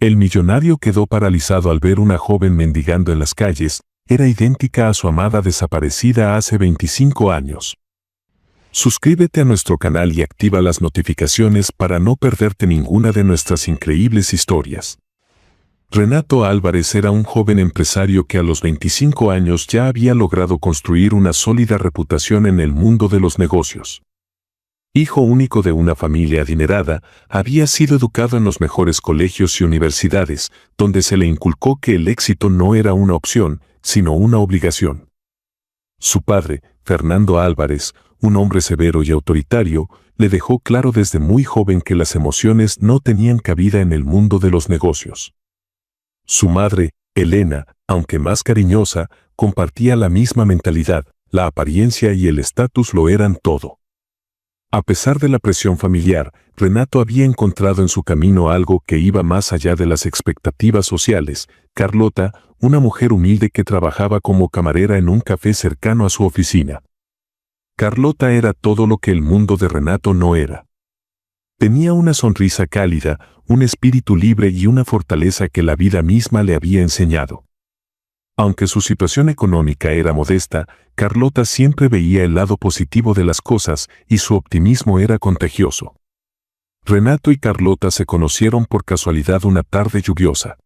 El millonario quedó paralizado al ver una joven mendigando en las calles. Era idéntica a su amada desaparecida hace 25 años. Suscríbete a nuestro canal y activa las notificaciones para no perderte ninguna de nuestras increíbles historias. Renato Álvarez era un joven empresario que a los 25 años ya había logrado construir una sólida reputación en el mundo de los negocios. Hijo único de una familia adinerada, había sido educado en los mejores colegios y universidades, donde se le inculcó que el éxito no era una opción, sino una obligación. Su padre, Fernando Álvarez, un hombre severo y autoritario, le dejó claro desde muy joven que las emociones no tenían cabida en el mundo de los negocios. Su madre, Elena, aunque más cariñosa, compartía la misma mentalidad. La apariencia y el estatus lo eran todo. A pesar de la presión familiar, Renato había encontrado en su camino algo que iba más allá de las expectativas sociales. Carlota, una mujer humilde que trabajaba como camarera en un café cercano a su oficina. Carlota era todo lo que el mundo de Renato no era. Tenía una sonrisa cálida, un espíritu libre y una fortaleza que la vida misma le había enseñado. Aunque su situación económica era modesta, Carlota siempre veía el lado positivo de las cosas y su optimismo era contagioso. Renato y Carlota se conocieron por casualidad una tarde lluviosa.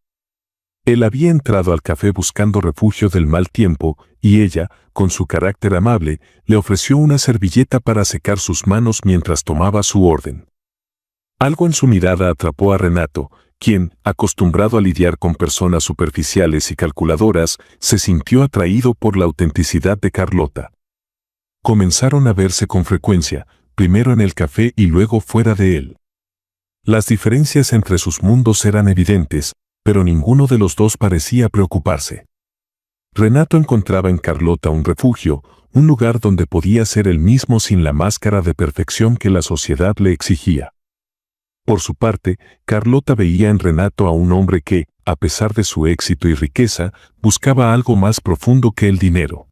Él había entrado al café buscando refugio del mal tiempo y ella, con su carácter amable, le ofreció una servilleta para secar sus manos mientras tomaba su orden. Algo en su mirada atrapó a Renato, quien, acostumbrado a lidiar con personas superficiales y calculadoras, se sintió atraído por la autenticidad de Carlota. Comenzaron a verse con frecuencia, primero en el café y luego fuera de él. Las diferencias entre sus mundos eran evidentes, pero ninguno de los dos parecía preocuparse. Renato encontraba en Carlota un refugio, un lugar donde podía ser él mismo sin la máscara de perfección que la sociedad le exigía. Por su parte, Carlota veía en Renato a un hombre que, a pesar de su éxito y riqueza, buscaba algo más profundo que el dinero.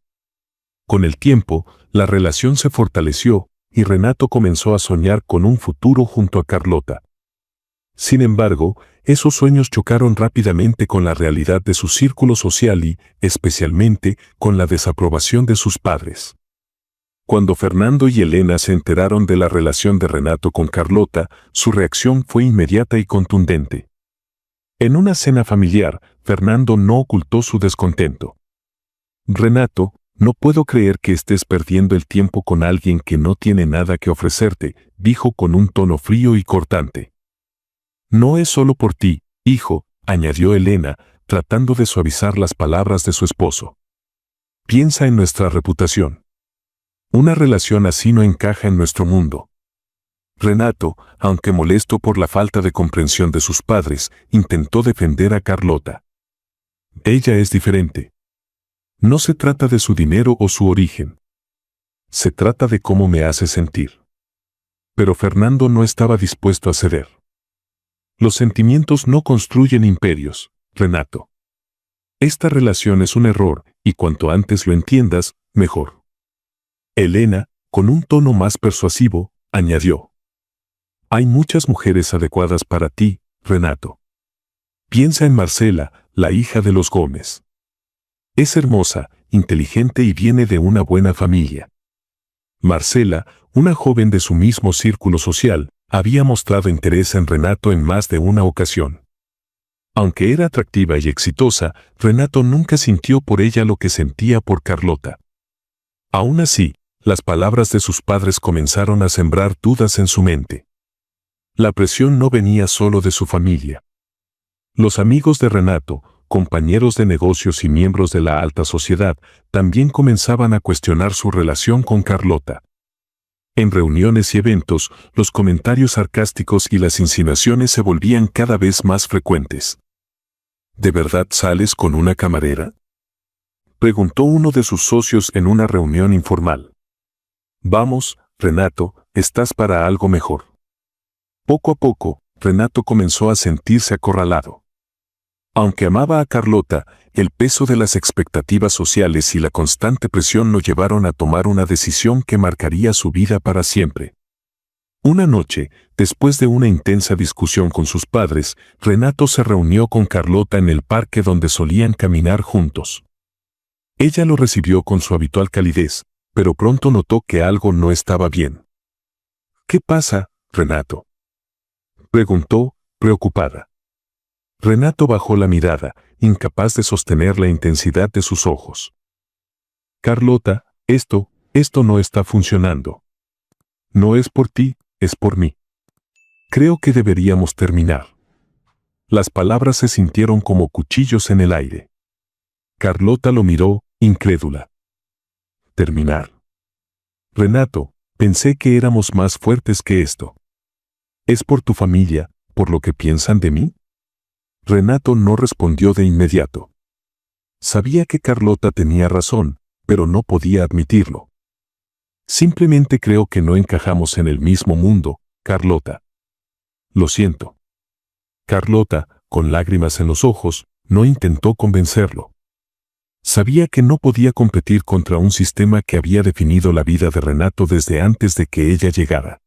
Con el tiempo, la relación se fortaleció y Renato comenzó a soñar con un futuro junto a Carlota. Sin embargo, esos sueños chocaron rápidamente con la realidad de su círculo social y, especialmente, con la desaprobación de sus padres. Cuando Fernando y Elena se enteraron de la relación de Renato con Carlota, su reacción fue inmediata y contundente. En una cena familiar, Fernando no ocultó su descontento. «Renato, no puedo creer que estés perdiendo el tiempo con alguien que no tiene nada que ofrecerte», dijo con un tono frío y cortante. «No es solo por ti, hijo», añadió Elena, tratando de suavizar las palabras de su esposo. «Piensa en nuestra reputación. Una relación así no encaja en nuestro mundo». Renato, aunque molesto por la falta de comprensión de sus padres, intentó defender a Carlota. «Ella es diferente. No se trata de su dinero o su origen. Se trata de cómo me hace sentir». Pero Fernando no estaba dispuesto a ceder. «Los sentimientos no construyen imperios, Renato. Esta relación es un error, y cuanto antes lo entiendas, mejor». Elena, con un tono más persuasivo, añadió: «Hay muchas mujeres adecuadas para ti, Renato. Piensa en Marcela, la hija de los Gómez. Es hermosa, inteligente y viene de una buena familia». Marcela, una joven de su mismo círculo social, había mostrado interés en Renato en más de una ocasión. Aunque era atractiva y exitosa, Renato nunca sintió por ella lo que sentía por Carlota. Aún así, las palabras de sus padres comenzaron a sembrar dudas en su mente. La presión no venía solo de su familia. Los amigos de Renato, compañeros de negocios y miembros de la alta sociedad, también comenzaban a cuestionar su relación con Carlota. En reuniones y eventos, los comentarios sarcásticos y las insinuaciones se volvían cada vez más frecuentes. «¿De verdad sales con una camarera?», preguntó uno de sus socios en una reunión informal. «Vamos, Renato, estás para algo mejor». Poco a poco, Renato comenzó a sentirse acorralado. Aunque amaba a Carlota, el peso de las expectativas sociales y la constante presión lo llevaron a tomar una decisión que marcaría su vida para siempre. Una noche, después de una intensa discusión con sus padres, Renato se reunió con Carlota en el parque donde solían caminar juntos. Ella lo recibió con su habitual calidez, pero pronto notó que algo no estaba bien. ¿Qué pasa, Renato?, preguntó, preocupada. Renato bajó la mirada, incapaz de sostener la intensidad de sus ojos. Carlota, esto no está funcionando. No es por ti, es por mí. Creo que deberíamos terminar. Las palabras se sintieron como cuchillos en el aire. Carlota lo miró, incrédula. ¿Terminar? Renato, pensé que éramos más fuertes que esto. ¿Es por tu familia, por lo que piensan de mí? Renato no respondió de inmediato. Sabía que Carlota tenía razón, pero no podía admitirlo. Simplemente creo que no encajamos en el mismo mundo, Carlota. Lo siento. Carlota, con lágrimas en los ojos, no intentó convencerlo. Sabía que no podía competir contra un sistema que había definido la vida de Renato desde antes de que ella llegara.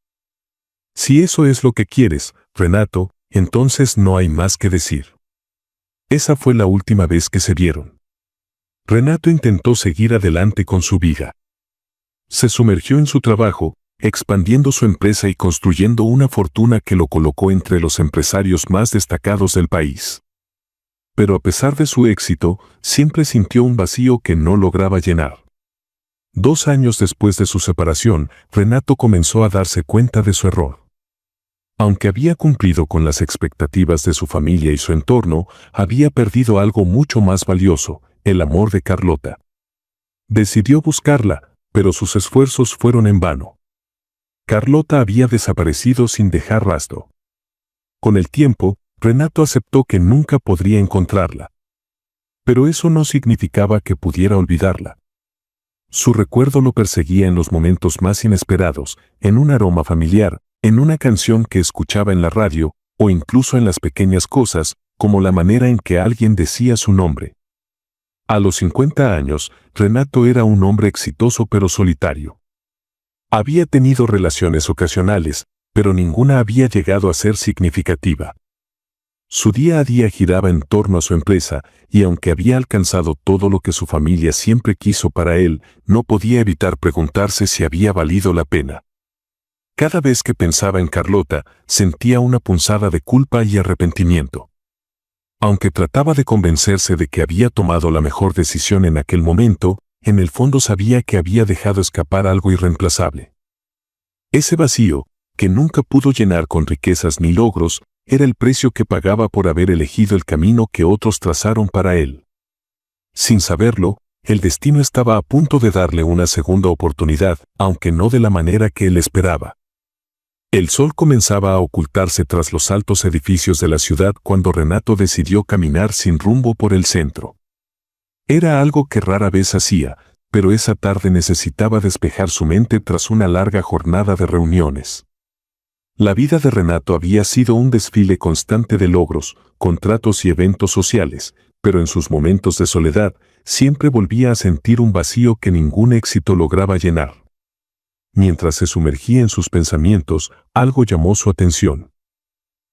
Si eso es lo que quieres, Renato, entonces no hay más que decir. Esa fue la última vez que se vieron. Renato intentó seguir adelante con su vida. Se sumergió en su trabajo, expandiendo su empresa y construyendo una fortuna que lo colocó entre los empresarios más destacados del país. Pero a pesar de su éxito, siempre sintió un vacío que no lograba llenar. 2 años después de su separación, Renato comenzó a darse cuenta de su error. Aunque había cumplido con las expectativas de su familia y su entorno, había perdido algo mucho más valioso, el amor de Carlota. Decidió buscarla, pero sus esfuerzos fueron en vano. Carlota había desaparecido sin dejar rastro. Con el tiempo, Renato aceptó que nunca podría encontrarla. Pero eso no significaba que pudiera olvidarla. Su recuerdo lo perseguía en los momentos más inesperados, en un aroma familiar, en una canción que escuchaba en la radio, o incluso en las pequeñas cosas, como la manera en que alguien decía su nombre. A los 50 años, Renato era un hombre exitoso pero solitario. Había tenido relaciones ocasionales, pero ninguna había llegado a ser significativa. Su día a día giraba en torno a su empresa, y aunque había alcanzado todo lo que su familia siempre quiso para él, no podía evitar preguntarse si había valido la pena. Cada vez que pensaba en Carlota, sentía una punzada de culpa y arrepentimiento. Aunque trataba de convencerse de que había tomado la mejor decisión en aquel momento, en el fondo sabía que había dejado escapar algo irreemplazable. Ese vacío, que nunca pudo llenar con riquezas ni logros, era el precio que pagaba por haber elegido el camino que otros trazaron para él. Sin saberlo, el destino estaba a punto de darle una segunda oportunidad, aunque no de la manera que él esperaba. El sol comenzaba a ocultarse tras los altos edificios de la ciudad cuando Renato decidió caminar sin rumbo por el centro. Era algo que rara vez hacía, pero esa tarde necesitaba despejar su mente tras una larga jornada de reuniones. La vida de Renato había sido un desfile constante de logros, contratos y eventos sociales, pero en sus momentos de soledad, siempre volvía a sentir un vacío que ningún éxito lograba llenar. Mientras se sumergía en sus pensamientos, algo llamó su atención.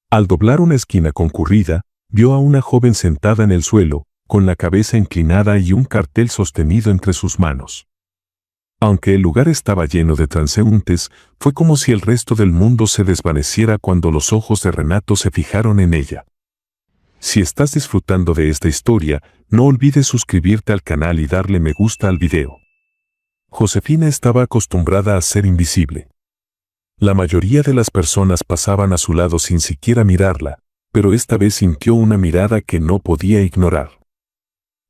Al doblar una esquina concurrida, vio a una joven sentada en el suelo, con la cabeza inclinada y un cartel sostenido entre sus manos. Aunque el lugar estaba lleno de transeúntes, fue como si el resto del mundo se desvaneciera cuando los ojos de Renato se fijaron en ella. Si estás disfrutando de esta historia, no olvides suscribirte al canal y darle me gusta al video. Josefina estaba acostumbrada a ser invisible. La mayoría de las personas pasaban a su lado sin siquiera mirarla, pero esta vez sintió una mirada que no podía ignorar.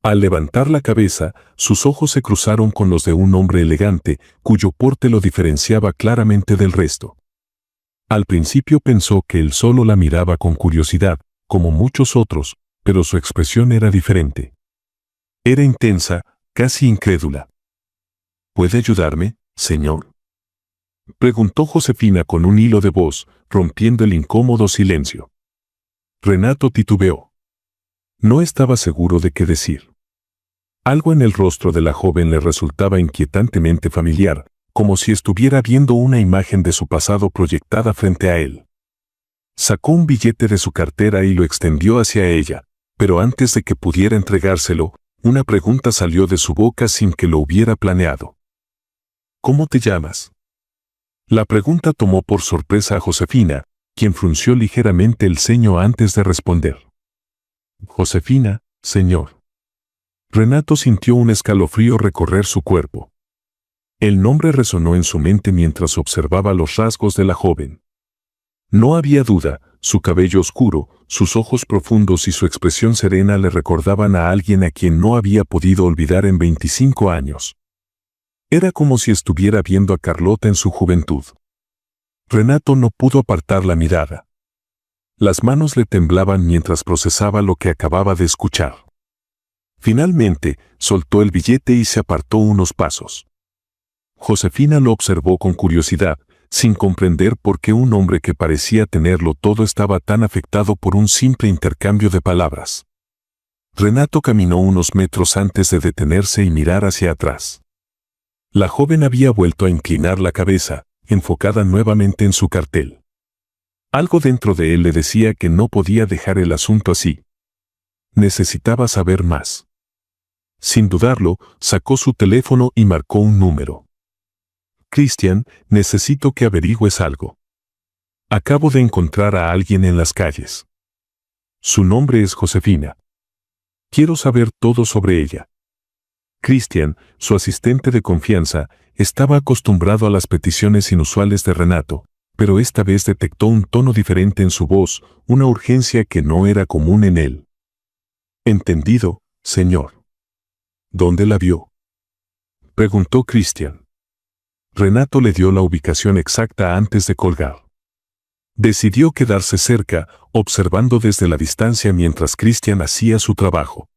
Al levantar la cabeza, sus ojos se cruzaron con los de un hombre elegante, cuyo porte lo diferenciaba claramente del resto. Al principio pensó que él solo la miraba con curiosidad, como muchos otros, pero su expresión era diferente. Era intensa, casi incrédula. ¿Puede ayudarme, señor?, preguntó Josefina con un hilo de voz, rompiendo el incómodo silencio. Renato titubeó. No estaba seguro de qué decir. Algo en el rostro de la joven le resultaba inquietantemente familiar, como si estuviera viendo una imagen de su pasado proyectada frente a él. Sacó un billete de su cartera y lo extendió hacia ella, pero antes de que pudiera entregárselo, una pregunta salió de su boca sin que lo hubiera planeado. ¿Cómo te llamas? La pregunta tomó por sorpresa a Josefina, quien frunció ligeramente el ceño antes de responder. Josefina, señor. Renato sintió un escalofrío recorrer su cuerpo. El nombre resonó en su mente mientras observaba los rasgos de la joven. No había duda, su cabello oscuro, sus ojos profundos y su expresión serena le recordaban a alguien a quien no había podido olvidar en 25 años. Era como si estuviera viendo a Carlota en su juventud. Renato no pudo apartar la mirada. Las manos le temblaban mientras procesaba lo que acababa de escuchar. Finalmente, soltó el billete y se apartó unos pasos. Josefina lo observó con curiosidad, sin comprender por qué un hombre que parecía tenerlo todo estaba tan afectado por un simple intercambio de palabras. Renato caminó unos metros antes de detenerse y mirar hacia atrás. La joven había vuelto a inclinar la cabeza, enfocada nuevamente en su cartel. Algo dentro de él le decía que no podía dejar el asunto así. Necesitaba saber más. Sin dudarlo, sacó su teléfono y marcó un número. Cristian, necesito que averigües algo. Acabo de encontrar a alguien en las calles. Su nombre es Josefina. Quiero saber todo sobre ella. Cristian, su asistente de confianza, estaba acostumbrado a las peticiones inusuales de Renato, pero esta vez detectó un tono diferente en su voz, una urgencia que no era común en él. Entendido, señor. ¿Dónde la vio? Preguntó Cristian. Renato le dio la ubicación exacta antes de colgar. Decidió quedarse cerca, observando desde la distancia mientras Cristian hacía su trabajo.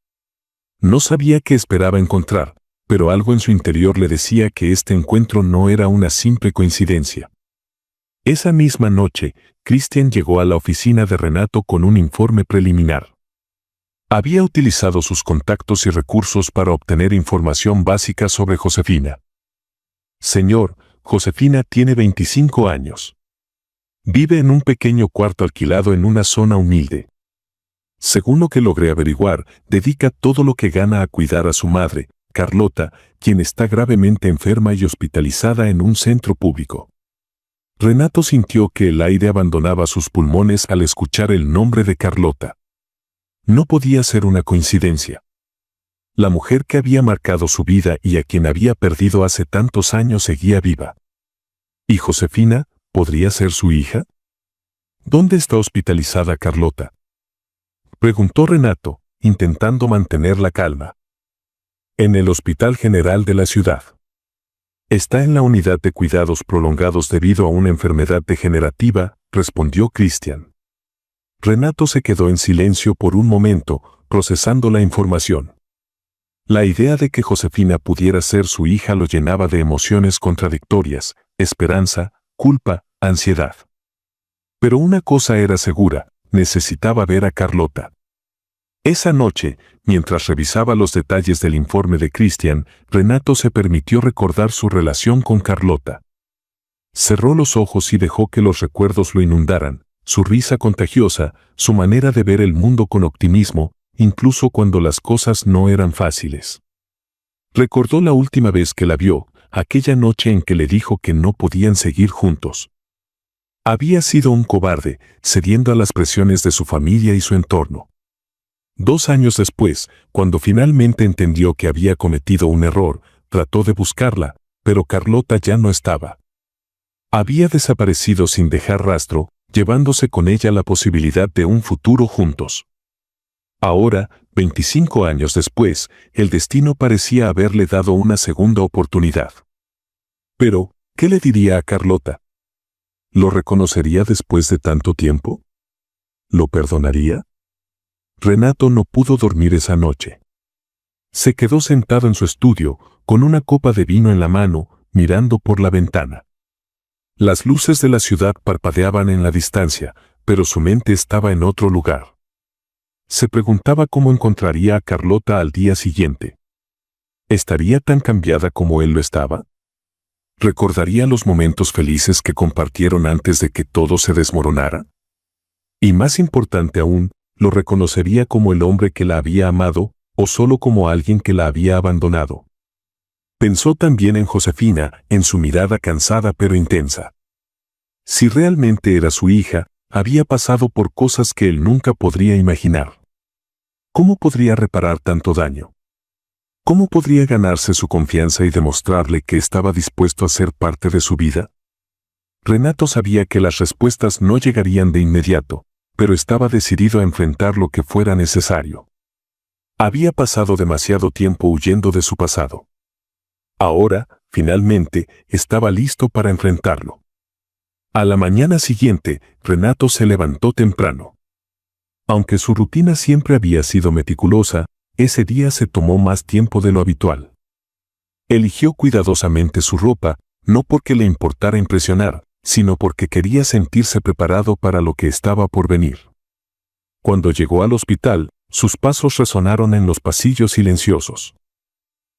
No sabía qué esperaba encontrar, pero algo en su interior le decía que este encuentro no era una simple coincidencia. Esa misma noche, Cristian llegó a la oficina de Renato con un informe preliminar. Había utilizado sus contactos y recursos para obtener información básica sobre Josefina. Señor, Josefina tiene 25 años. Vive en un pequeño cuarto alquilado en una zona humilde. Según lo que logré averiguar, dedica todo lo que gana a cuidar a su madre, Carlota, quien está gravemente enferma y hospitalizada en un centro público. Renato sintió que el aire abandonaba sus pulmones al escuchar el nombre de Carlota. No podía ser una coincidencia. La mujer que había marcado su vida y a quien había perdido hace tantos años seguía viva. ¿Y Josefina, podría ser su hija? ¿Dónde está hospitalizada Carlota? Preguntó Renato, intentando mantener la calma. En el Hospital General de la ciudad. Está en la unidad de cuidados prolongados debido a una enfermedad degenerativa, respondió Cristian. Renato se quedó en silencio por un momento, procesando la información. La idea de que Josefina pudiera ser su hija lo llenaba de emociones contradictorias, esperanza, culpa, ansiedad. Pero una cosa era segura, necesitaba ver a Carlota. Esa noche, mientras revisaba los detalles del informe de Cristian, Renato se permitió recordar su relación con Carlota. Cerró los ojos y dejó que los recuerdos lo inundaran, su risa contagiosa, su manera de ver el mundo con optimismo, incluso cuando las cosas no eran fáciles. Recordó la última vez que la vio, aquella noche en que le dijo que no podían seguir juntos. Había sido un cobarde, cediendo a las presiones de su familia y su entorno. 2 años después, cuando finalmente entendió que había cometido un error, trató de buscarla, pero Carlota ya no estaba. Había desaparecido sin dejar rastro, llevándose con ella la posibilidad de un futuro juntos. Ahora, 25 años después, el destino parecía haberle dado una segunda oportunidad. Pero, ¿qué le diría a Carlota? ¿Lo reconocería después de tanto tiempo? ¿Lo perdonaría? Renato no pudo dormir esa noche. Se quedó sentado en su estudio, con una copa de vino en la mano, mirando por la ventana. Las luces de la ciudad parpadeaban en la distancia, pero su mente estaba en otro lugar. Se preguntaba cómo encontraría a Carlota al día siguiente. ¿Estaría tan cambiada como él lo estaba? ¿Recordaría los momentos felices que compartieron antes de que todo se desmoronara? Y más importante aún, ¿lo reconocería como el hombre que la había amado o solo como alguien que la había abandonado? Pensó también en Josefina, en su mirada cansada pero intensa. Si realmente era su hija, había pasado por cosas que él nunca podría imaginar. ¿Cómo podría reparar tanto daño? ¿Cómo podría ganarse su confianza y demostrarle que estaba dispuesto a ser parte de su vida? Renato sabía que las respuestas no llegarían de inmediato, pero estaba decidido a enfrentar lo que fuera necesario. Había pasado demasiado tiempo huyendo de su pasado. Ahora, finalmente, estaba listo para enfrentarlo. A la mañana siguiente, Renato se levantó temprano. Aunque su rutina siempre había sido meticulosa, ese día se tomó más tiempo de lo habitual. Eligió cuidadosamente su ropa, no porque le importara impresionar, sino porque quería sentirse preparado para lo que estaba por venir. Cuando llegó al hospital, sus pasos resonaron en los pasillos silenciosos.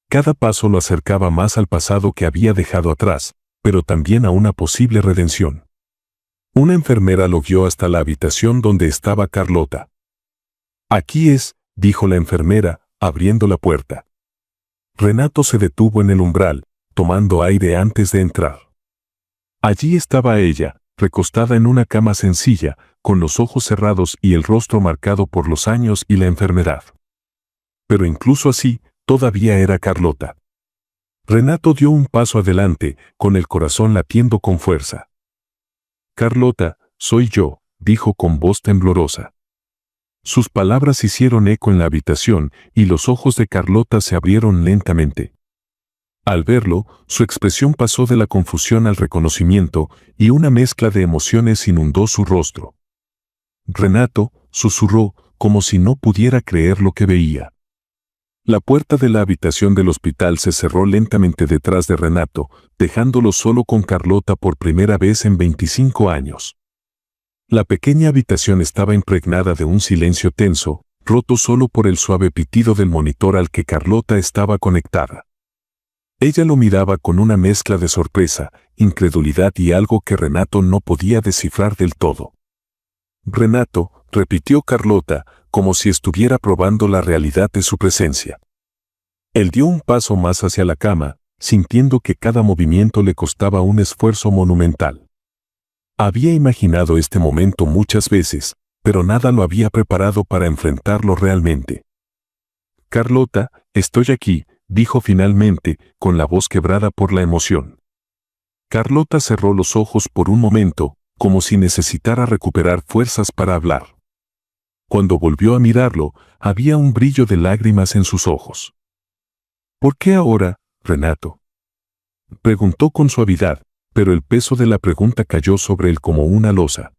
Cada paso lo acercaba más al pasado que había dejado atrás, pero también a una posible redención. Una enfermera lo guió hasta la habitación donde estaba Carlota. «Aquí es», dijo la enfermera, abriendo la puerta. Renato se detuvo en el umbral, tomando aire antes de entrar. Allí estaba ella, recostada en una cama sencilla, con los ojos cerrados y el rostro marcado por los años y la enfermedad. Pero incluso así, todavía era Carlota. Renato dio un paso adelante, con el corazón latiendo con fuerza. «Carlota, soy yo», dijo con voz temblorosa. Sus palabras hicieron eco en la habitación y los ojos de Carlota se abrieron lentamente. Al verlo, su expresión pasó de la confusión al reconocimiento y una mezcla de emociones inundó su rostro. «Renato», susurró, como si no pudiera creer lo que veía. La puerta de la habitación del hospital se cerró lentamente detrás de Renato, dejándolo solo con Carlota por primera vez en 25 años. La pequeña habitación estaba impregnada de un silencio tenso, roto solo por el suave pitido del monitor al que Carlota estaba conectada. Ella lo miraba con una mezcla de sorpresa, incredulidad y algo que Renato no podía descifrar del todo. «Renato», repitió Carlota, como si estuviera probando la realidad de su presencia. Él dio un paso más hacia la cama, sintiendo que cada movimiento le costaba un esfuerzo monumental. Había imaginado este momento muchas veces, pero nada lo había preparado para enfrentarlo realmente. «Carlota, estoy aquí», dijo finalmente, con la voz quebrada por la emoción. Carlota cerró los ojos por un momento, como si necesitara recuperar fuerzas para hablar. Cuando volvió a mirarlo, había un brillo de lágrimas en sus ojos. «¿Por qué ahora, Renato?», preguntó con suavidad, pero el peso de la pregunta cayó sobre él como una losa.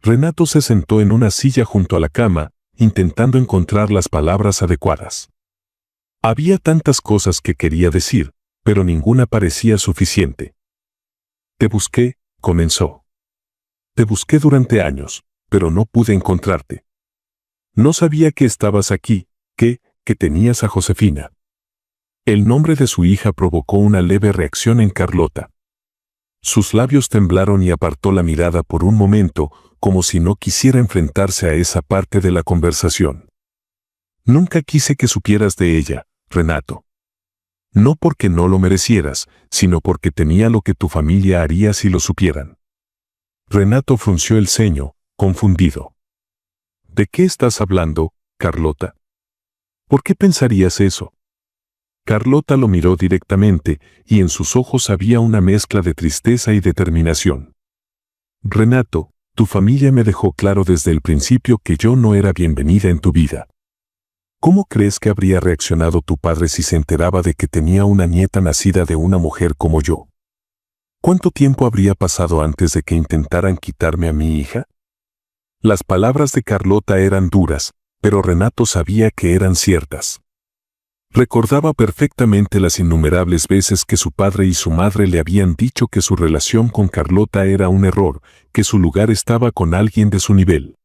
Renato se sentó en una silla junto a la cama, intentando encontrar las palabras adecuadas. Había tantas cosas que quería decir, pero ninguna parecía suficiente. «Te busqué», comenzó. «Te busqué durante años, pero no pude encontrarte. No sabía que estabas aquí, que tenías a Josefina». El nombre de su hija provocó una leve reacción en Carlota. Sus labios temblaron y apartó la mirada por un momento, como si no quisiera enfrentarse a esa parte de la conversación. «Nunca quise que supieras de ella, Renato. No porque no lo merecieras, sino porque temía lo que tu familia haría si lo supieran». Renato frunció el ceño, confundido. «¿De qué estás hablando, Carlota? ¿Por qué pensarías eso?». Carlota lo miró directamente, y en sus ojos había una mezcla de tristeza y determinación. «Renato, tu familia me dejó claro desde el principio que yo no era bienvenida en tu vida. ¿Cómo crees que habría reaccionado tu padre si se enteraba de que tenía una nieta nacida de una mujer como yo? ¿Cuánto tiempo habría pasado antes de que intentaran quitarme a mi hija?». Las palabras de Carlota eran duras, pero Renato sabía que eran ciertas. Recordaba perfectamente las innumerables veces que su padre y su madre le habían dicho que su relación con Carlota era un error, que su lugar estaba con alguien de su nivel.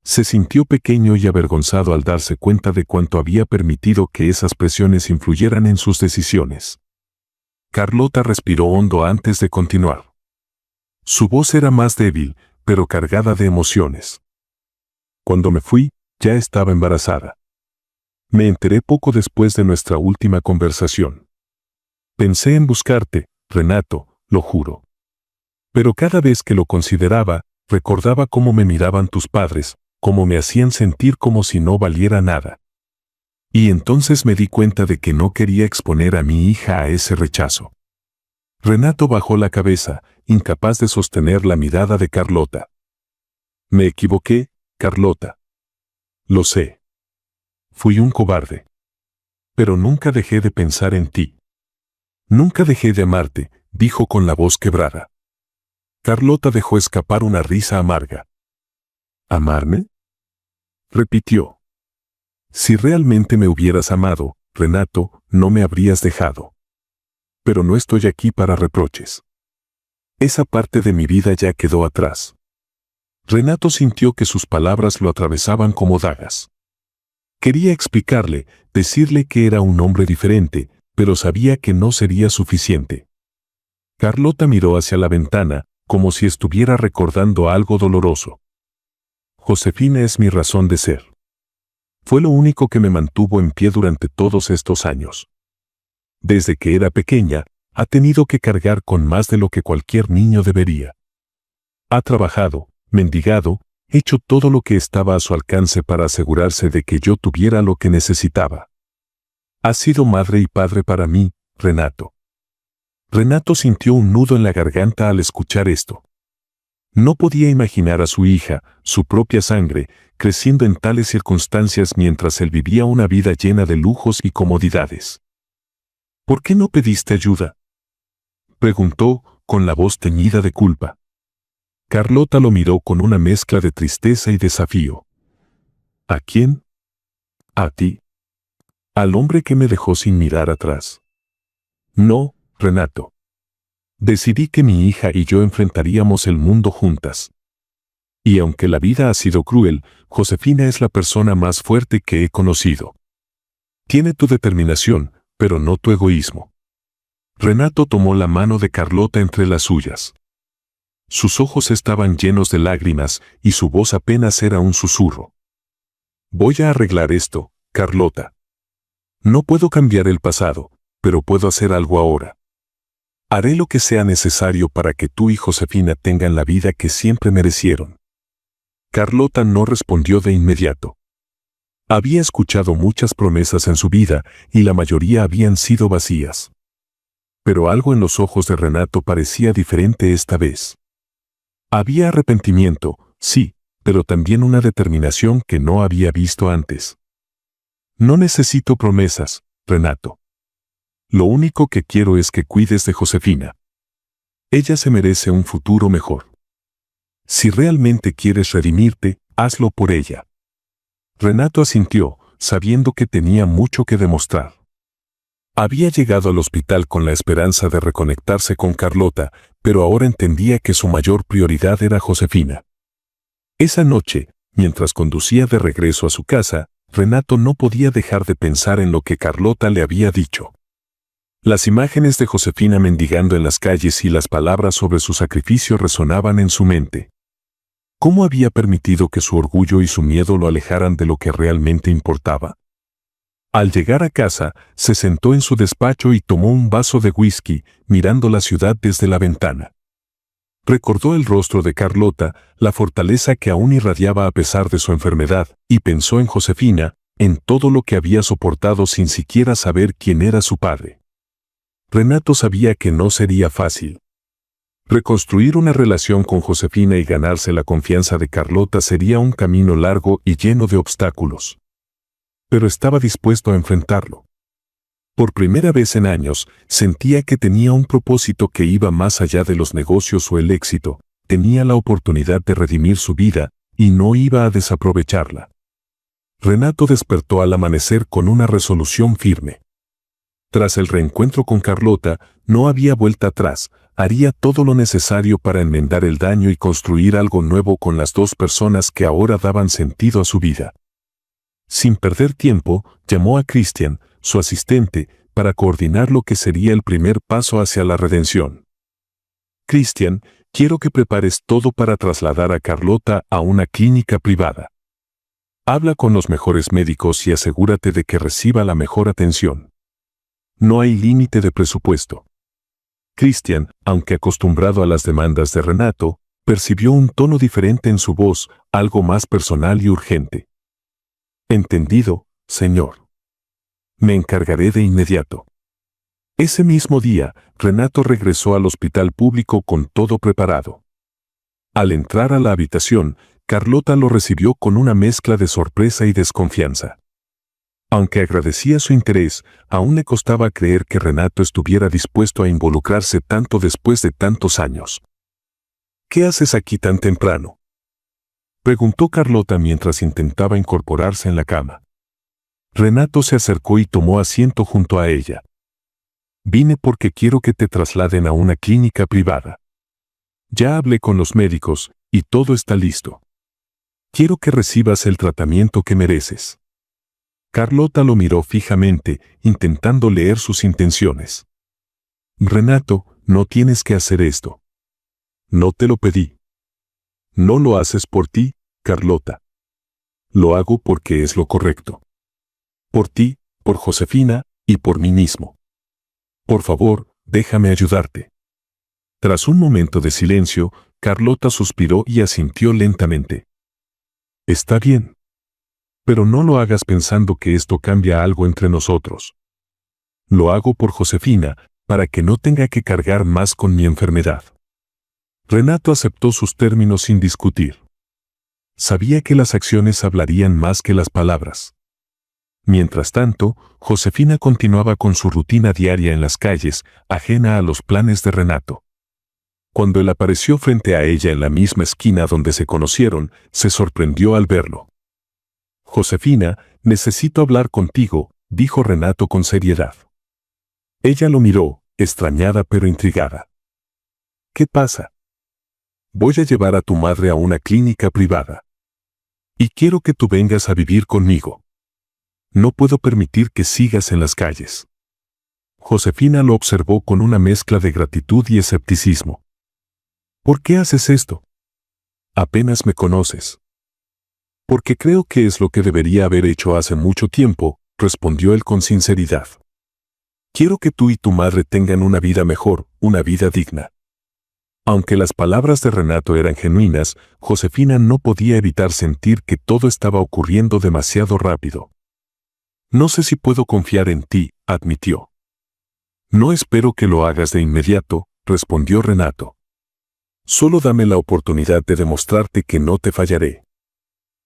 Se sintió pequeño y avergonzado al darse cuenta de cuánto había permitido que esas presiones influyeran en sus decisiones. Carlota respiró hondo antes de continuar. Su voz era más débil, pero cargada de emociones. Cuando me fui, ya estaba embarazada. Me enteré poco después de nuestra última conversación. Pensé en buscarte, Renato, lo juro. Pero cada vez que lo consideraba, recordaba cómo me miraban tus padres, cómo me hacían sentir como si no valiera nada. Y entonces me di cuenta de que no quería exponer a mi hija a ese rechazo. Renato bajó la cabeza, incapaz de sostener la mirada de Carlota. Me equivoqué, Carlota. Lo sé. Fui un cobarde. Pero nunca dejé de pensar en ti. Nunca dejé de amarte, dijo con la voz quebrada. Carlota dejó escapar una risa amarga. ¿Amarme?, repitió. Si realmente me hubieras amado, Renato, no me habrías dejado. Pero no estoy aquí para reproches. Esa parte de mi vida ya quedó atrás. Renato sintió que sus palabras lo atravesaban como dagas. Quería explicarle, decirle que era un hombre diferente, pero sabía que no sería suficiente. Carlota miró hacia la ventana, como si estuviera recordando algo doloroso. Josefina es mi razón de ser. Fue lo único que me mantuvo en pie durante todos estos años. Desde que era pequeña, ha tenido que cargar con más de lo que cualquier niño debería. Ha trabajado, mendigado, hecho todo lo que estaba a su alcance para asegurarse de que yo tuviera lo que necesitaba. Ha sido madre y padre para mí, Renato. Renato sintió un nudo en la garganta al escuchar esto. No podía imaginar a su hija, su propia sangre, creciendo en tales circunstancias mientras él vivía una vida llena de lujos y comodidades. ¿Por qué no pediste ayuda?, preguntó, con la voz teñida de culpa. Carlota lo miró con una mezcla de tristeza y desafío. ¿A quién? ¿A ti? ¿Al hombre que me dejó sin mirar atrás? No, Renato. Decidí que mi hija y yo enfrentaríamos el mundo juntas. Y aunque la vida ha sido cruel, Josefina es la persona más fuerte que he conocido. Tiene tu determinación, pero no tu egoísmo. Renato tomó la mano de Carlota entre las suyas. Sus ojos estaban llenos de lágrimas y su voz apenas era un susurro. Voy a arreglar esto, Carlota. No puedo cambiar el pasado, pero puedo hacer algo ahora. Haré lo que sea necesario para que tú y Josefina tengan la vida que siempre merecieron. Carlota no respondió de inmediato. Había escuchado muchas promesas en su vida y la mayoría habían sido vacías. Pero algo en los ojos de Renato parecía diferente esta vez. Había arrepentimiento, sí, pero también una determinación que no había visto antes. No necesito promesas, Renato. Lo único que quiero es que cuides de Josefina. Ella se merece un futuro mejor. Si realmente quieres redimirte, hazlo por ella. Renato asintió, sabiendo que tenía mucho que demostrar. Había llegado al hospital con la esperanza de reconectarse con Carlota, pero ahora entendía que su mayor prioridad era Josefina. Esa noche, mientras conducía de regreso a su casa, Renato no podía dejar de pensar en lo que Carlota le había dicho. Las imágenes de Josefina mendigando en las calles y las palabras sobre su sacrificio resonaban en su mente. ¿Cómo había permitido que su orgullo y su miedo lo alejaran de lo que realmente importaba? Al llegar a casa, se sentó en su despacho y tomó un vaso de whisky, mirando la ciudad desde la ventana. Recordó el rostro de Carlota, la fortaleza que aún irradiaba a pesar de su enfermedad, y pensó en Josefina, en todo lo que había soportado sin siquiera saber quién era su padre. Renato sabía que no sería fácil. Reconstruir una relación con Josefina y ganarse la confianza de Carlota sería un camino largo y lleno de obstáculos. Pero estaba dispuesto a enfrentarlo. Por primera vez en años, sentía que tenía un propósito que iba más allá de los negocios o el éxito, tenía la oportunidad de redimir su vida, y no iba a desaprovecharla. Renato despertó al amanecer con una resolución firme. Tras el reencuentro con Carlota, no había vuelta atrás, haría todo lo necesario para enmendar el daño y construir algo nuevo con las dos personas que ahora daban sentido a su vida. Sin perder tiempo, llamó a Christian, su asistente, para coordinar lo que sería el primer paso hacia la redención. Christian, quiero que prepares todo para trasladar a Carlota a una clínica privada. Habla con los mejores médicos y asegúrate de que reciba la mejor atención. No hay límite de presupuesto. Christian, aunque acostumbrado a las demandas de Renato, percibió un tono diferente en su voz, algo más personal y urgente. Entendido, señor. Me encargaré de inmediato. Ese mismo día, Renato regresó al hospital público con todo preparado. Al entrar a la habitación, Carlota lo recibió con una mezcla de sorpresa y desconfianza. Aunque agradecía su interés, aún le costaba creer que Renato estuviera dispuesto a involucrarse tanto después de tantos años. ¿Qué haces aquí tan temprano?, preguntó Carlota mientras intentaba incorporarse en la cama. Renato se acercó y tomó asiento junto a ella. Vine porque quiero que te trasladen a una clínica privada. Ya hablé con los médicos y todo está listo. Quiero que recibas el tratamiento que mereces. Carlota lo miró fijamente, intentando leer sus intenciones. Renato, no tienes que hacer esto. No te lo pedí. No lo haces por ti, Carlota. Lo hago porque es lo correcto. Por ti, por Josefina y por mí mismo. Por favor, déjame ayudarte. Tras un momento de silencio, Carlota suspiró y asintió lentamente. Está bien. Pero no lo hagas pensando que esto cambia algo entre nosotros. Lo hago por Josefina, para que no tenga que cargar más con mi enfermedad. Renato aceptó sus términos sin discutir. Sabía que las acciones hablarían más que las palabras. Mientras tanto, Josefina continuaba con su rutina diaria en las calles, ajena a los planes de Renato. Cuando él apareció frente a ella en la misma esquina donde se conocieron, se sorprendió al verlo. Josefina, necesito hablar contigo, dijo Renato con seriedad. Ella lo miró, extrañada pero intrigada. ¿Qué pasa? Voy a llevar a tu madre a una clínica privada. Y quiero que tú vengas a vivir conmigo. No puedo permitir que sigas en las calles. Josefina lo observó con una mezcla de gratitud y escepticismo. ¿Por qué haces esto? Apenas me conoces. Porque creo que es lo que debería haber hecho hace mucho tiempo, respondió él con sinceridad. Quiero que tú y tu madre tengan una vida mejor, una vida digna. Aunque las palabras de Renato eran genuinas, Josefina no podía evitar sentir que todo estaba ocurriendo demasiado rápido. No sé si puedo confiar en ti, admitió. No espero que lo hagas de inmediato, respondió Renato. Solo dame la oportunidad de demostrarte que no te fallaré.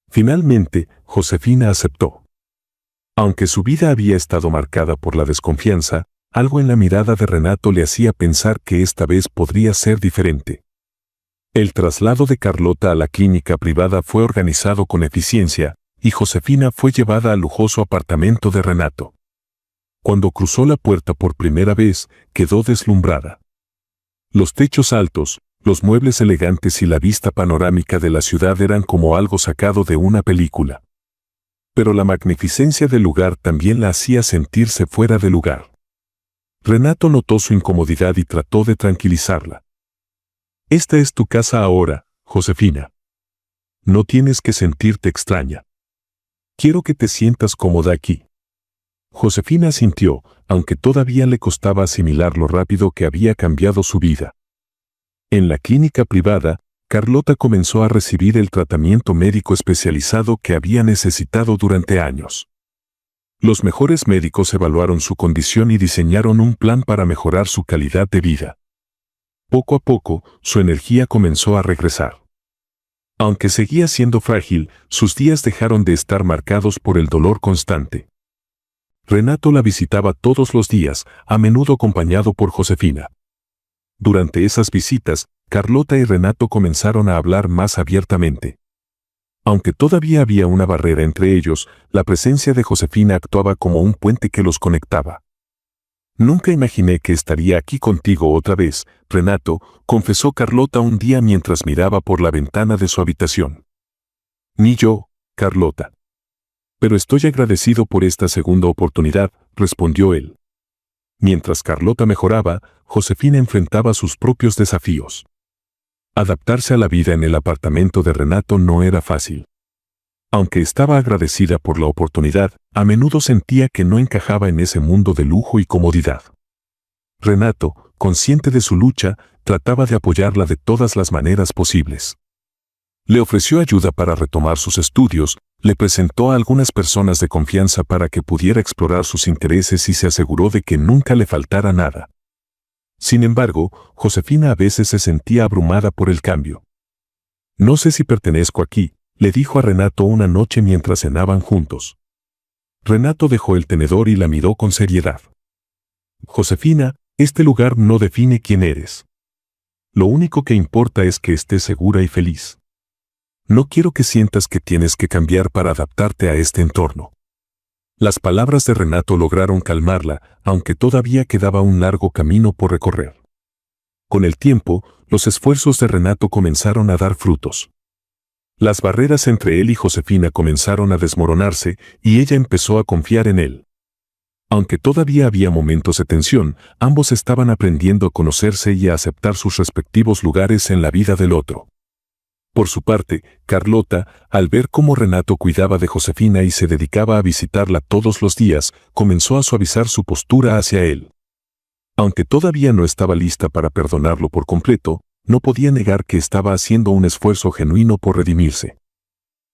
Finalmente, Josefina aceptó. Aunque su vida había estado marcada por la desconfianza, algo en la mirada de Renato le hacía pensar que esta vez podría ser diferente. El traslado de Carlota a la clínica privada fue organizado con eficiencia, y Josefina fue llevada al lujoso apartamento de Renato. Cuando cruzó la puerta por primera vez, quedó deslumbrada. Los techos altos, los muebles elegantes y la vista panorámica de la ciudad eran como algo sacado de una película. Pero la magnificencia del lugar también la hacía sentirse fuera de lugar. Renato notó su incomodidad y trató de tranquilizarla. Esta es tu casa ahora, Josefina. No tienes que sentirte extraña. Quiero que te sientas cómoda aquí. Josefina asintió, aunque todavía le costaba asimilar lo rápido que había cambiado su vida. En la clínica privada, Carlota comenzó a recibir el tratamiento médico especializado que había necesitado durante años. Los mejores médicos evaluaron su condición y diseñaron un plan para mejorar su calidad de vida. Poco a poco, su energía comenzó a regresar. Aunque seguía siendo frágil, sus días dejaron de estar marcados por el dolor constante. Renato la visitaba todos los días, a menudo acompañado por Josefina. Durante esas visitas, Carlota y Renato comenzaron a hablar más abiertamente. Aunque todavía había una barrera entre ellos, la presencia de Josefina actuaba como un puente que los conectaba. Nunca imaginé que estaría aquí contigo otra vez, Renato, confesó Carlota un día mientras miraba por la ventana de su habitación. Ni yo, Carlota. Pero estoy agradecido por esta segunda oportunidad, respondió él. Mientras Carlota mejoraba, Josefina enfrentaba sus propios desafíos. Adaptarse a la vida en el apartamento de Renato no era fácil. Aunque estaba agradecida por la oportunidad, a menudo sentía que no encajaba en ese mundo de lujo y comodidad. Renato, consciente de su lucha, trataba de apoyarla de todas las maneras posibles. Le ofreció ayuda para retomar sus estudios, le presentó a algunas personas de confianza para que pudiera explorar sus intereses y se aseguró de que nunca le faltara nada. Sin embargo, Josefina a veces se sentía abrumada por el cambio. «No sé si pertenezco aquí», le dijo a Renato una noche mientras cenaban juntos. Renato dejó el tenedor y la miró con seriedad. «Josefina, este lugar no define quién eres. Lo único que importa es que estés segura y feliz. No quiero que sientas que tienes que cambiar para adaptarte a este entorno». Las palabras de Renato lograron calmarla, aunque todavía quedaba un largo camino por recorrer. Con el tiempo, los esfuerzos de Renato comenzaron a dar frutos. Las barreras entre él y Josefina comenzaron a desmoronarse y ella empezó a confiar en él. Aunque todavía había momentos de tensión, ambos estaban aprendiendo a conocerse y a aceptar sus respectivos lugares en la vida del otro. Por su parte, Carlota, al ver cómo Renato cuidaba de Josefina y se dedicaba a visitarla todos los días, comenzó a suavizar su postura hacia él. Aunque todavía no estaba lista para perdonarlo por completo, no podía negar que estaba haciendo un esfuerzo genuino por redimirse.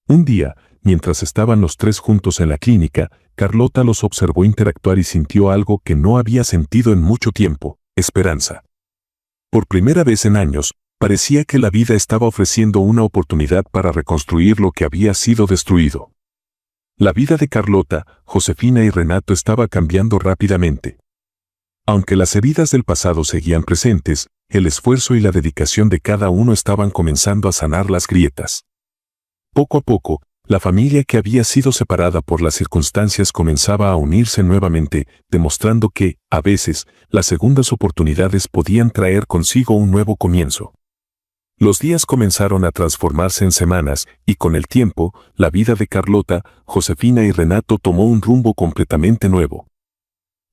Un día, mientras estaban los tres juntos en la clínica, Carlota los observó interactuar y sintió algo que no había sentido en mucho tiempo: esperanza. Por primera vez en años, parecía que la vida estaba ofreciendo una oportunidad para reconstruir lo que había sido destruido. La vida de Carlota, Josefina y Renato estaba cambiando rápidamente. Aunque las heridas del pasado seguían presentes, el esfuerzo y la dedicación de cada uno estaban comenzando a sanar las grietas. Poco a poco, la familia que había sido separada por las circunstancias comenzaba a unirse nuevamente, demostrando que, a veces, las segundas oportunidades podían traer consigo un nuevo comienzo. Los días comenzaron a transformarse en semanas, y con el tiempo, la vida de Carlota, Josefina y Renato tomó un rumbo completamente nuevo.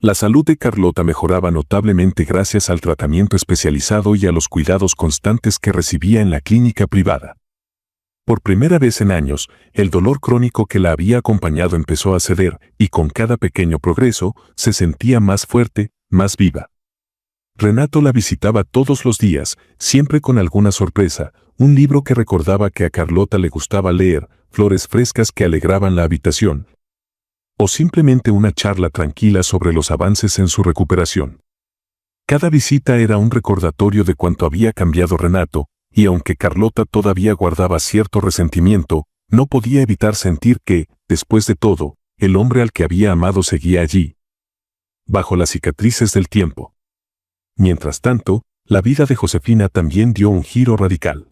La salud de Carlota mejoraba notablemente gracias al tratamiento especializado y a los cuidados constantes que recibía en la clínica privada. Por primera vez en años, el dolor crónico que la había acompañado empezó a ceder, y con cada pequeño progreso, se sentía más fuerte, más viva. Renato la visitaba todos los días, siempre con alguna sorpresa: un libro que recordaba que a Carlota le gustaba leer, flores frescas que alegraban la habitación, o simplemente una charla tranquila sobre los avances en su recuperación. Cada visita era un recordatorio de cuánto había cambiado Renato, y aunque Carlota todavía guardaba cierto resentimiento, no podía evitar sentir que, después de todo, el hombre al que había amado seguía allí, bajo las cicatrices del tiempo. Mientras tanto, la vida de Josefina también dio un giro radical.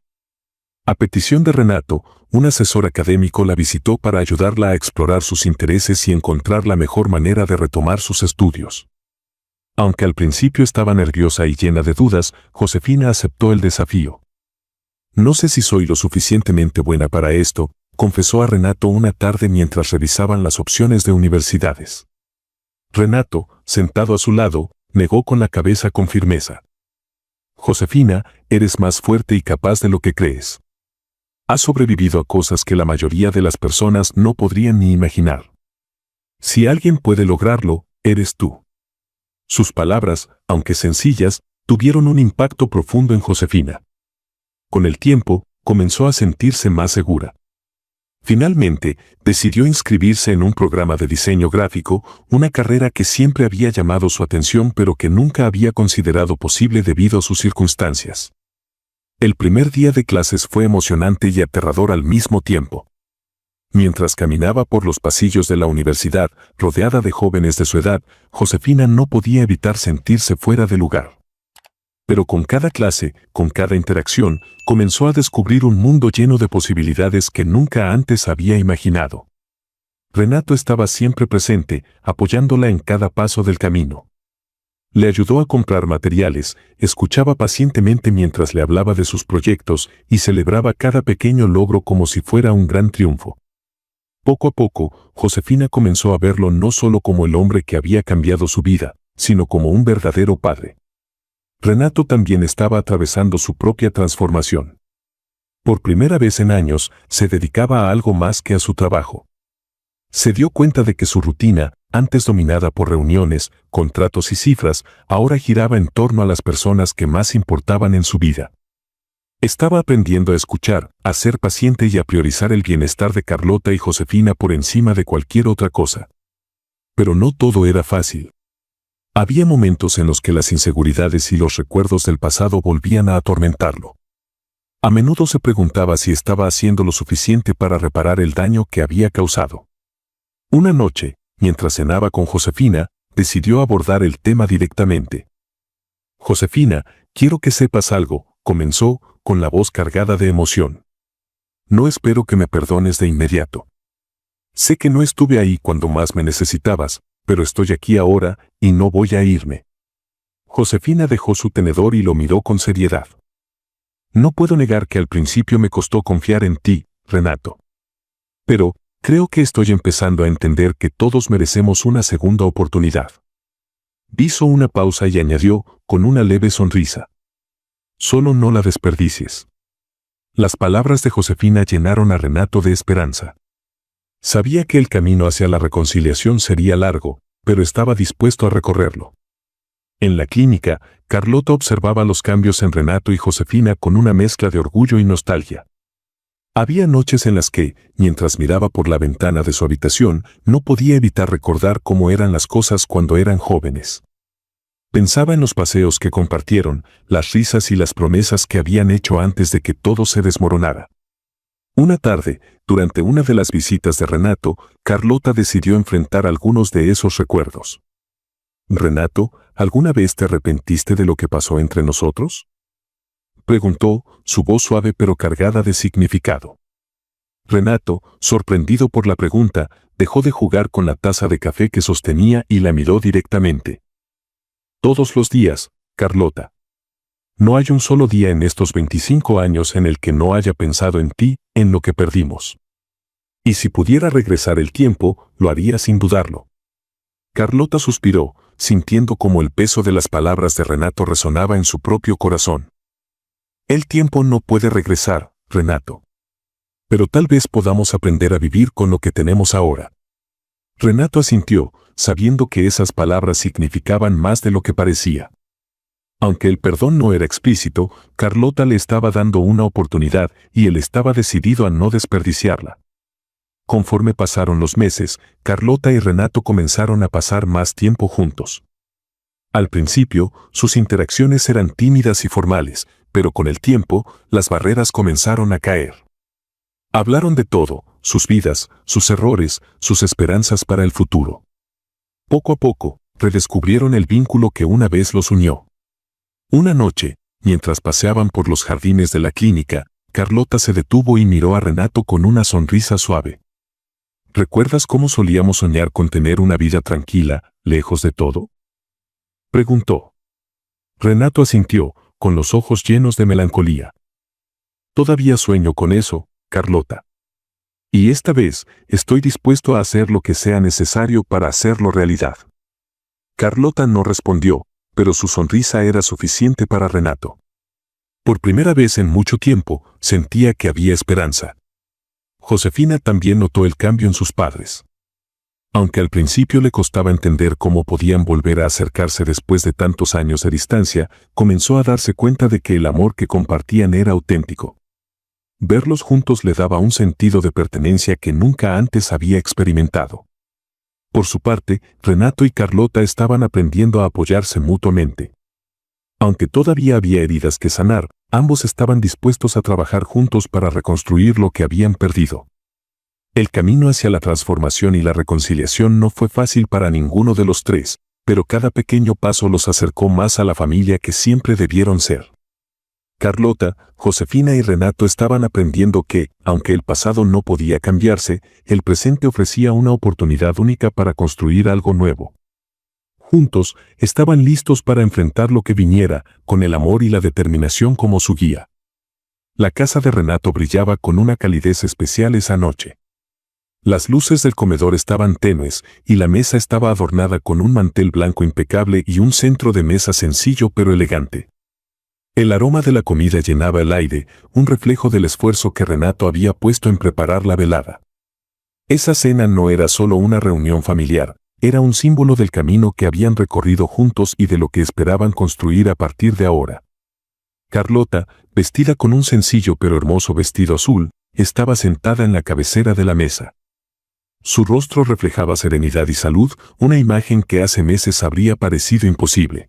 A petición de Renato, un asesor académico la visitó para ayudarla a explorar sus intereses y encontrar la mejor manera de retomar sus estudios. Aunque al principio estaba nerviosa y llena de dudas, Josefina aceptó el desafío. «No sé si soy lo suficientemente buena para esto», confesó a Renato una tarde mientras revisaban las opciones de universidades. Renato, sentado a su lado, negó con la cabeza con firmeza. «Josefina, eres más fuerte y capaz de lo que crees. Has sobrevivido a cosas que la mayoría de las personas no podrían ni imaginar. Si alguien puede lograrlo, eres tú». Sus palabras, aunque sencillas, tuvieron un impacto profundo en Josefina. Con el tiempo, comenzó a sentirse más segura. Finalmente, decidió inscribirse en un programa de diseño gráfico, una carrera que siempre había llamado su atención pero que nunca había considerado posible debido a sus circunstancias. El primer día de clases fue emocionante y aterrador al mismo tiempo. Mientras caminaba por los pasillos de la universidad, rodeada de jóvenes de su edad, Josefina no podía evitar sentirse fuera de lugar. Pero con cada clase, con cada interacción, comenzó a descubrir un mundo lleno de posibilidades que nunca antes había imaginado. Renato estaba siempre presente, apoyándola en cada paso del camino. Le ayudó a comprar materiales, escuchaba pacientemente mientras le hablaba de sus proyectos y celebraba cada pequeño logro como si fuera un gran triunfo. Poco a poco, Josefina comenzó a verlo no solo como el hombre que había cambiado su vida, sino como un verdadero padre. Renato también estaba atravesando su propia transformación. Por primera vez en años, se dedicaba a algo más que a su trabajo. Se dio cuenta de que su rutina, antes dominada por reuniones, contratos y cifras, ahora giraba en torno a las personas que más importaban en su vida. Estaba aprendiendo a escuchar, a ser paciente y a priorizar el bienestar de Carlota y Josefina por encima de cualquier otra cosa. Pero no todo era fácil. Había momentos en los que las inseguridades y los recuerdos del pasado volvían a atormentarlo. A menudo se preguntaba si estaba haciendo lo suficiente para reparar el daño que había causado. Una noche, mientras cenaba con Josefina, decidió abordar el tema directamente. «Josefina, quiero que sepas algo», comenzó, con la voz cargada de emoción. «No espero que me perdones de inmediato. Sé que no estuve ahí cuando más me necesitabas, pero estoy aquí ahora y no voy a irme». Josefina dejó su tenedor y lo miró con seriedad. «No puedo negar que al principio me costó confiar en ti, Renato. Pero creo que estoy empezando a entender que todos merecemos una segunda oportunidad». Hizo una pausa y añadió, con una leve sonrisa: «Solo no la desperdicies». Las palabras de Josefina llenaron a Renato de esperanza. Sabía que el camino hacia la reconciliación sería largo, pero estaba dispuesto a recorrerlo. En la clínica, Carlota observaba los cambios en Renato y Josefina con una mezcla de orgullo y nostalgia. Había noches en las que, mientras miraba por la ventana de su habitación, no podía evitar recordar cómo eran las cosas cuando eran jóvenes. Pensaba en los paseos que compartieron, las risas y las promesas que habían hecho antes de que todo se desmoronara. Una tarde, durante una de las visitas de Renato, Carlota decidió enfrentar algunos de esos recuerdos. «Renato, ¿alguna vez te arrepentiste de lo que pasó entre nosotros?», preguntó, su voz suave pero cargada de significado. Renato, sorprendido por la pregunta, dejó de jugar con la taza de café que sostenía y la miró directamente. «Todos los días, Carlota. No hay un solo día en estos 25 años en el que no haya pensado en ti, en lo que perdimos. Y si pudiera regresar el tiempo, lo haría sin dudarlo». Carlota suspiró, sintiendo cómo el peso de las palabras de Renato resonaba en su propio corazón. «El tiempo no puede regresar, Renato. Pero tal vez podamos aprender a vivir con lo que tenemos ahora». Renato asintió, sabiendo que esas palabras significaban más de lo que parecía. Aunque el perdón no era explícito, Carlota le estaba dando una oportunidad y él estaba decidido a no desperdiciarla. Conforme pasaron los meses, Carlota y Renato comenzaron a pasar más tiempo juntos. Al principio, sus interacciones eran tímidas y formales, pero con el tiempo, las barreras comenzaron a caer. Hablaron de todo, sus vidas, sus errores, sus esperanzas para el futuro. Poco a poco, redescubrieron el vínculo que una vez los unió. Una noche, mientras paseaban por los jardines de la clínica, Carlota se detuvo y miró a Renato con una sonrisa suave. «¿Recuerdas cómo solíamos soñar con tener una vida tranquila, lejos de todo?», preguntó. Renato asintió, con los ojos llenos de melancolía. «Todavía sueño con eso, Carlota. Y esta vez, estoy dispuesto a hacer lo que sea necesario para hacerlo realidad». Carlota no respondió, pero su sonrisa era suficiente para Renato. Por primera vez en mucho tiempo, sentía que había esperanza. Josefina también notó el cambio en sus padres. Aunque al principio le costaba entender cómo podían volver a acercarse después de tantos años de distancia, comenzó a darse cuenta de que el amor que compartían era auténtico. Verlos juntos le daba un sentido de pertenencia que nunca antes había experimentado. Por su parte, Renato y Carlota estaban aprendiendo a apoyarse mutuamente. Aunque todavía había heridas que sanar, ambos estaban dispuestos a trabajar juntos para reconstruir lo que habían perdido. El camino hacia la transformación y la reconciliación no fue fácil para ninguno de los tres, pero cada pequeño paso los acercó más a la familia que siempre debieron ser. Carlota, Josefina y Renato estaban aprendiendo que, aunque el pasado no podía cambiarse, el presente ofrecía una oportunidad única para construir algo nuevo. Juntos, estaban listos para enfrentar lo que viniera, con el amor y la determinación como su guía. La casa de Renato brillaba con una calidez especial esa noche. Las luces del comedor estaban tenues y la mesa estaba adornada con un mantel blanco impecable y un centro de mesa sencillo pero elegante. El aroma de la comida llenaba el aire, un reflejo del esfuerzo que Renato había puesto en preparar la velada. Esa cena no era solo una reunión familiar, era un símbolo del camino que habían recorrido juntos y de lo que esperaban construir a partir de ahora. Carlota, vestida con un sencillo pero hermoso vestido azul, estaba sentada en la cabecera de la mesa. Su rostro reflejaba serenidad y salud, una imagen que hace meses habría parecido imposible.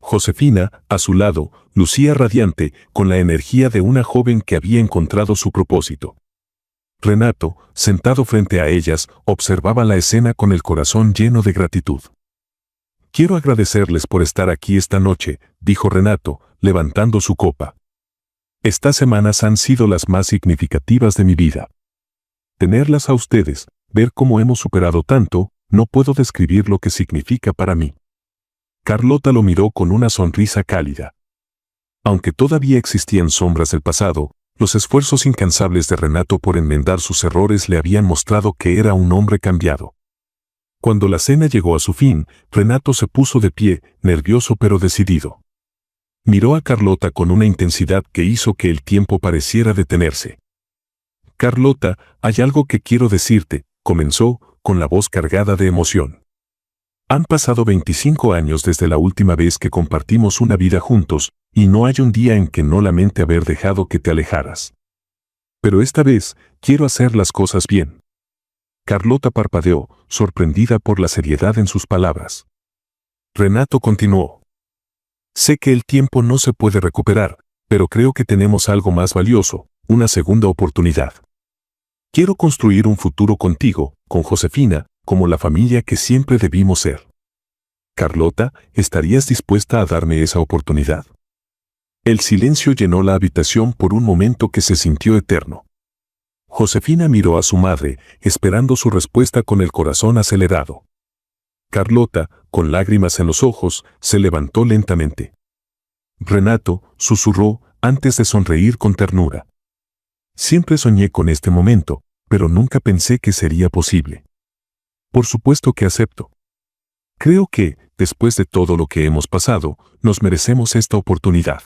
Josefina, a su lado, lucía radiante, con la energía de una joven que había encontrado su propósito. Renato, sentado frente a ellas, observaba la escena con el corazón lleno de gratitud. «Quiero agradecerles por estar aquí esta noche», dijo Renato, levantando su copa. «Estas semanas han sido las más significativas de mi vida. Tenerlas a ustedes, ver cómo hemos superado tanto, no puedo describir lo que significa para mí». Carlota lo miró con una sonrisa cálida. Aunque todavía existían sombras del pasado, los esfuerzos incansables de Renato por enmendar sus errores le habían mostrado que era un hombre cambiado. Cuando la cena llegó a su fin, Renato se puso de pie, nervioso pero decidido. Miró a Carlota con una intensidad que hizo que el tiempo pareciera detenerse. «Carlota, hay algo que quiero decirte», comenzó, con la voz cargada de emoción. «Han pasado 25 años desde la última vez que compartimos una vida juntos, y no hay un día en que no lamente haber dejado que te alejaras. Pero esta vez, quiero hacer las cosas bien». Carlota parpadeó, sorprendida por la seriedad en sus palabras. Renato continuó. «Sé que el tiempo no se puede recuperar, pero creo que tenemos algo más valioso, una segunda oportunidad. Quiero construir un futuro contigo, con Josefina, como la familia que siempre debimos ser. Carlota, ¿estarías dispuesta a darme esa oportunidad?» El silencio llenó la habitación por un momento que se sintió eterno. Josefina miró a su madre, esperando su respuesta con el corazón acelerado. Carlota, con lágrimas en los ojos, se levantó lentamente. Renato, susurró, antes de sonreír con ternura. «Siempre soñé con este momento, pero nunca pensé que sería posible. Por supuesto que acepto. Creo que, después de todo lo que hemos pasado, nos merecemos esta oportunidad».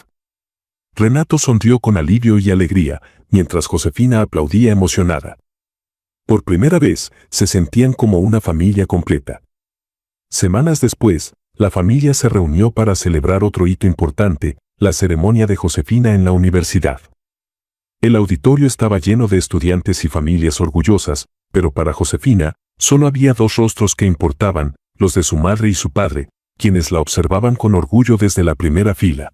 Renato sonrió con alivio y alegría, mientras Josefina aplaudía emocionada. Por primera vez, se sentían como una familia completa. Semanas después, la familia se reunió para celebrar otro hito importante, la ceremonia de Josefina en la universidad. El auditorio estaba lleno de estudiantes y familias orgullosas, pero para Josefina, solo había dos rostros que importaban, los de su madre y su padre, quienes la observaban con orgullo desde la primera fila.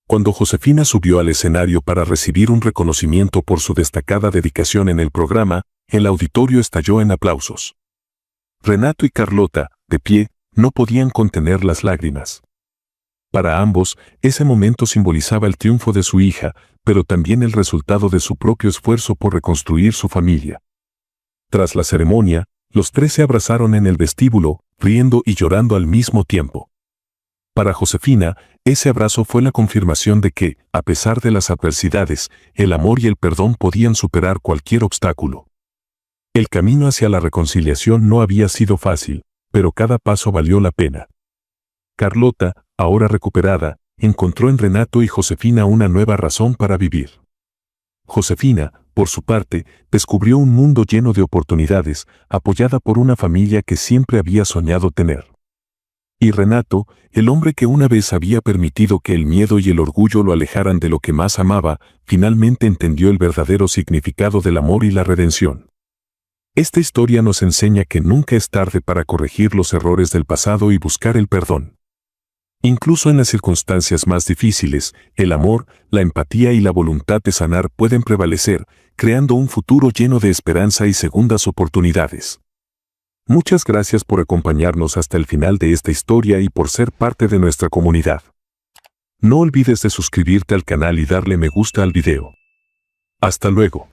Cuando Josefina subió al escenario para recibir un reconocimiento por su destacada dedicación en el programa, el auditorio estalló en aplausos. Renato y Carlota, de pie, no podían contener las lágrimas. Para ambos, ese momento simbolizaba el triunfo de su hija, pero también el resultado de su propio esfuerzo por reconstruir su familia. Tras la ceremonia, los tres se abrazaron en el vestíbulo, riendo y llorando al mismo tiempo. Para Josefina, ese abrazo fue la confirmación de que, a pesar de las adversidades, el amor y el perdón podían superar cualquier obstáculo. El camino hacia la reconciliación no había sido fácil, pero cada paso valió la pena. Carlota, ahora recuperada, encontró en Renato y Josefina una nueva razón para vivir. Josefina, por su parte, descubrió un mundo lleno de oportunidades, apoyada por una familia que siempre había soñado tener. Y Renato, el hombre que una vez había permitido que el miedo y el orgullo lo alejaran de lo que más amaba, finalmente entendió el verdadero significado del amor y la redención. Esta historia nos enseña que nunca es tarde para corregir los errores del pasado y buscar el perdón. Incluso en las circunstancias más difíciles, el amor, la empatía y la voluntad de sanar pueden prevalecer, creando un futuro lleno de esperanza y segundas oportunidades. Muchas gracias por acompañarnos hasta el final de esta historia y por ser parte de nuestra comunidad. No olvides de suscribirte al canal y darle me gusta al video. Hasta luego.